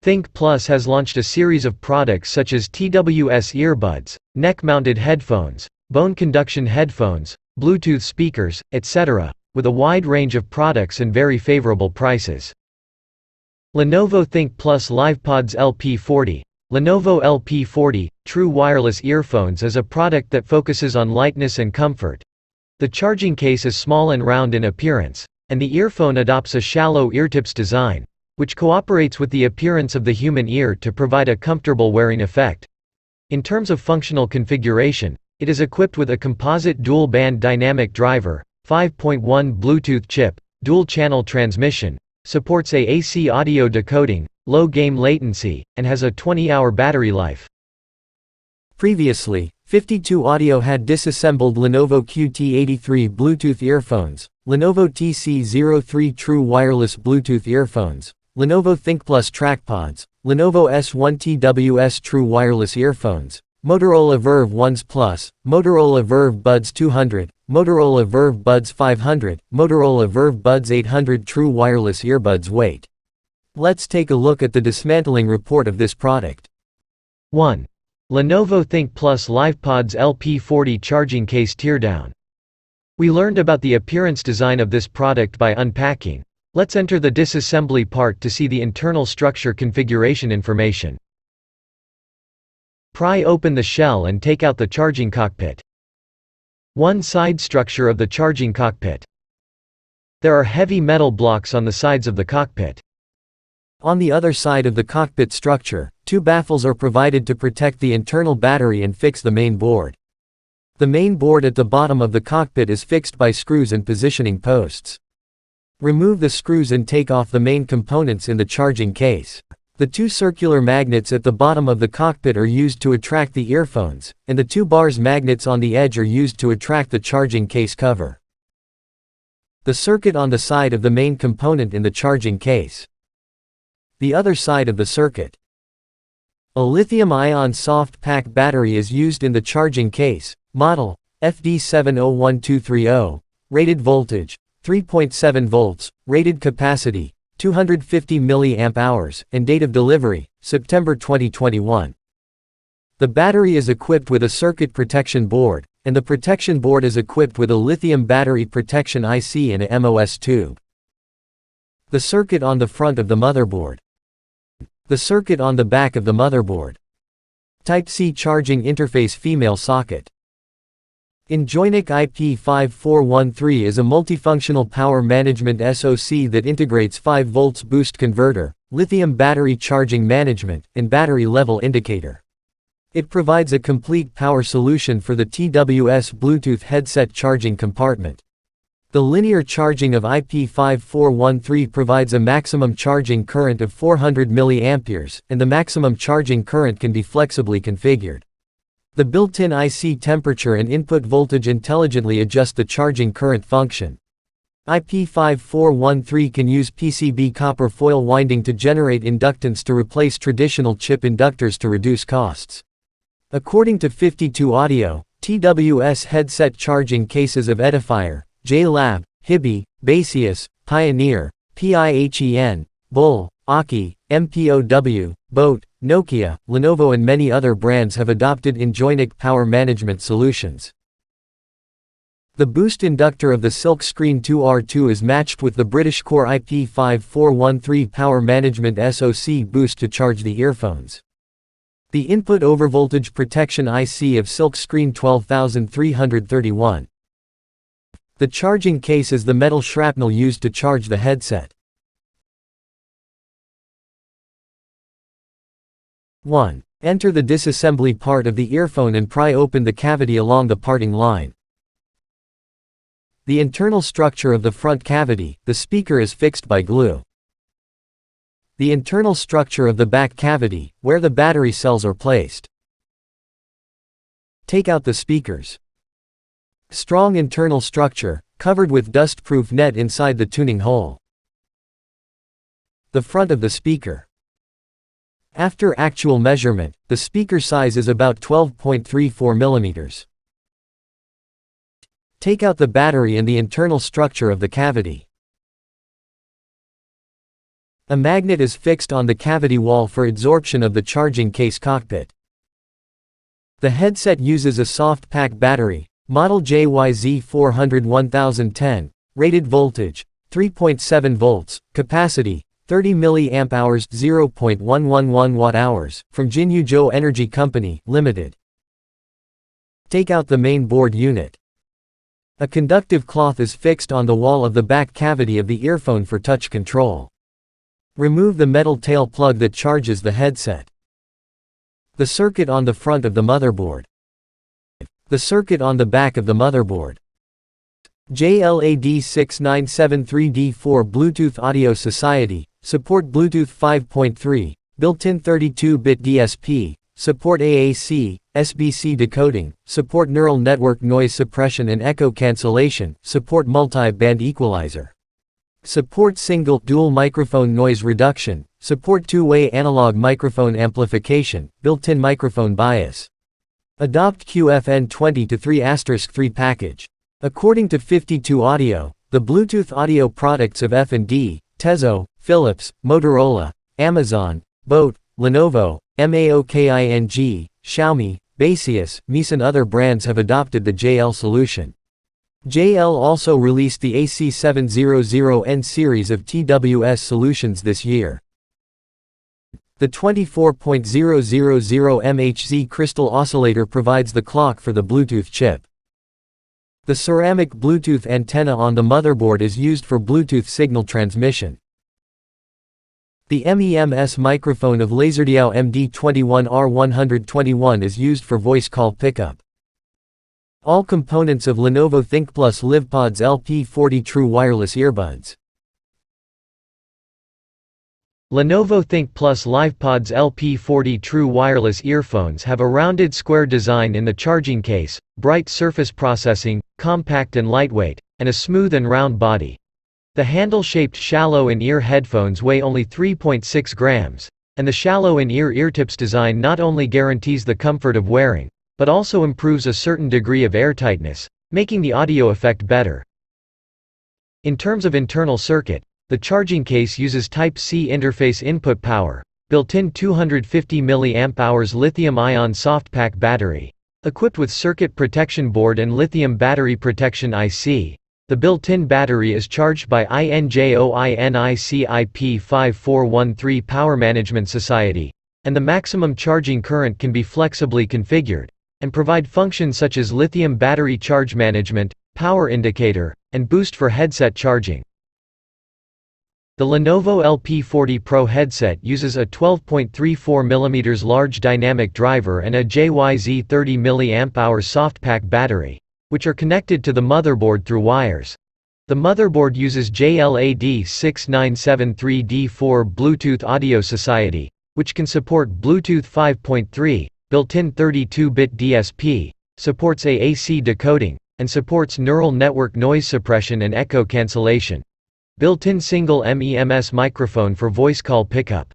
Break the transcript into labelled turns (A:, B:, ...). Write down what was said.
A: Think Plus has launched a series of products such as TWS earbuds, neck-mounted headphones, bone conduction headphones, Bluetooth speakers, etc., with a wide range of products and very favorable prices. Lenovo Think Plus LivePods LP40. Lenovo LP40 True Wireless Earphones is a product that focuses on lightness and comfort. The charging case is small and round in appearance, and the earphone adopts a shallow eartips design, which cooperates with the appearance of the human ear to provide a comfortable wearing effect. In terms of functional configuration, it is equipped with a composite dual-band dynamic driver, 5.1 Bluetooth chip, dual-channel transmission, supports AAC audio decoding, low game latency, and has a 20-hour battery life.
B: Previously, 52 Audio had disassembled Lenovo QT83 Bluetooth earphones, Lenovo TC03 True Wireless Bluetooth earphones, Lenovo ThinkPlus trackpods, Lenovo S1 TWS True Wireless earphones, Motorola Verve Ones Plus, Motorola Verve Buds 200, Motorola Verve Buds 500, Motorola Verve Buds 800 True Wireless earbuds. Wait. Let's take a look at the dismantling report of this product.
A: 1. Lenovo Think Plus LivePods LP40 Charging Case Teardown. We learned about the appearance design of this product by unpacking. Let's enter the disassembly part to see the internal structure configuration information. Pry open the shell and take out the charging cockpit. One side structure of the charging cockpit. There are heavy metal blocks on the sides of the cockpit.
B: On the other side of the cockpit structure, two baffles are provided to protect the internal battery and fix the main board. The main board at the bottom of the cockpit is fixed by screws and positioning posts. Remove the screws and take off the main components in the charging case. The two circular magnets at the bottom of the cockpit are used to attract the earphones, and the two bars magnets on the edge are used to attract the charging case cover. The circuit on the side of the main component in the charging case. The other side of the circuit. A lithium-ion soft pack battery is used in the charging case, model FD701230, rated voltage 3.7 volts, rated capacity 250 mAh, and date of delivery September 2021. The battery is equipped with a circuit protection board, and the protection board is equipped with a lithium battery protection IC and a MOS tube. The circuit on the front of the motherboard. The circuit on the back of the motherboard. Type-C charging interface female socket. Enjoynik IP5413 is a multifunctional power management SoC that integrates 5 volts boost converter, lithium battery charging management, and battery level indicator. It provides a complete power solution for the TWS Bluetooth headset charging compartment. The linear charging of IP5413 provides a maximum charging current of 400 mA, and the maximum charging current can be flexibly configured. The built-in IC temperature and input voltage intelligently adjust the charging current function. IP5413 can use PCB copper foil winding to generate inductance to replace traditional chip inductors to reduce costs. According to 52 Audio, TWS headset charging cases of Edifier, JLab, Hibi, Baseus, Pioneer, PIHEN, Bull, Aki, MPOW, Boat, Nokia, Lenovo and many other brands have adopted Enjoynik power management solutions. The boost inductor of the Silkscreen 2R2 is matched with the British Core IP5413 power management SoC boost to charge the earphones. The input overvoltage protection IC of Silkscreen 12331. The charging case is the metal shrapnel used to charge the headset. 1. Enter the disassembly part of the earphone and pry open the cavity along the parting line. The internal structure of the front cavity, the speaker is fixed by glue. The internal structure of the back cavity, where the battery cells are placed. Take out the speakers. Strong internal structure, covered with dust-proof net inside the tuning hole. The front of the speaker. After actual measurement, the speaker size is about 12.34 mm. Take out the battery and the internal structure of the cavity. A magnet is fixed on the cavity wall for adsorption of the charging case cockpit. The headset uses a soft pack battery, model JYZ400 rated voltage, 3.7 volts, capacity, 30 mAh, 0.111 Watt-hours, from Jinyuzhou Energy Company, Limited. Take out the main board unit. A conductive cloth is fixed on the wall of the back cavity of the earphone for touch control. Remove the metal tail plug that charges the headset. The circuit on the front of the motherboard. The circuit on the back of the motherboard. JLAD6973D4 Bluetooth Audio Society, support Bluetooth 5.3, built-in 32-bit DSP, support AAC, SBC decoding, support neural network noise suppression and echo cancellation, support multi-band equalizer. Support single, dual microphone noise reduction, support two-way analog microphone amplification, built-in microphone bias. Adopt QFN20-3*3 package. According to 52 Audio, the Bluetooth audio products of F&D, Tezo, Philips, Motorola, Amazon, Boat, Lenovo, MAOKING, Xiaomi, Baseus, Mies and other brands have adopted the JL solution. JL also released the AC700N series of TWS solutions this year. The 24.000 MHz crystal oscillator provides the clock for the Bluetooth chip. The ceramic Bluetooth antenna on the motherboard is used for Bluetooth signal transmission. The MEMS microphone of Laserdiow MD21R121 is used for voice call pickup. All components of Lenovo ThinkPlus LivePods LP40 True Wireless Earbuds.
A: Lenovo ThinkPlus LivePods LP40 True Wireless Earphones have a rounded square design in the charging case, bright surface processing, compact and lightweight, and a smooth and round body. The handle-shaped shallow in-ear headphones weigh only 3.6 grams, and the shallow in-ear eartips design not only guarantees the comfort of wearing, but also improves a certain degree of airtightness, making the audio effect better. In terms of internal circuit, the charging case uses Type-C interface input power, built-in 250 mAh lithium-ion soft-pack battery, equipped with circuit protection board and lithium battery protection IC. The built-in battery is charged by INJOINIC IP5413 Power Management Society, and the maximum charging current can be flexibly configured, and provide functions such as lithium battery charge management, power indicator, and boost for headset charging. The Lenovo LP40 Pro headset uses a 12.34mm large dynamic driver and a JYZ 30 mAh soft-pack battery, which are connected to the motherboard through wires. The motherboard uses JLAD6973D4 Bluetooth Audio Society, which can support Bluetooth 5.3, built-in 32-bit DSP, supports AAC decoding, and supports neural network noise suppression and echo cancellation. Built-in single MEMS microphone for voice call pickup.